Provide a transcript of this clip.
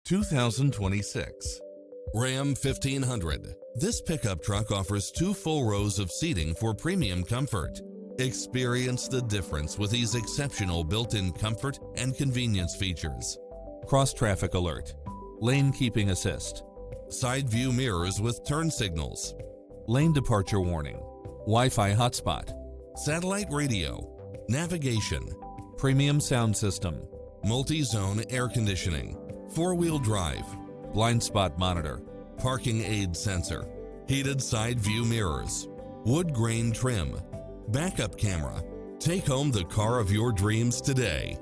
2026 Ram 1500. This pickup truck offers 2 full rows of seating for premium comfort. Experience the difference with these exceptional built-in comfort and convenience features. Cross-traffic alert, lane keeping assist, side view mirrors with turn signals, lane departure warning, Wi-Fi hotspot, satellite radio, navigation, premium sound system, multi-zone air conditioning, 4-wheel drive, blind spot monitor, parking aid sensor, heated side view mirrors, wood grain trim, backup camera. Take home the car of your dreams today.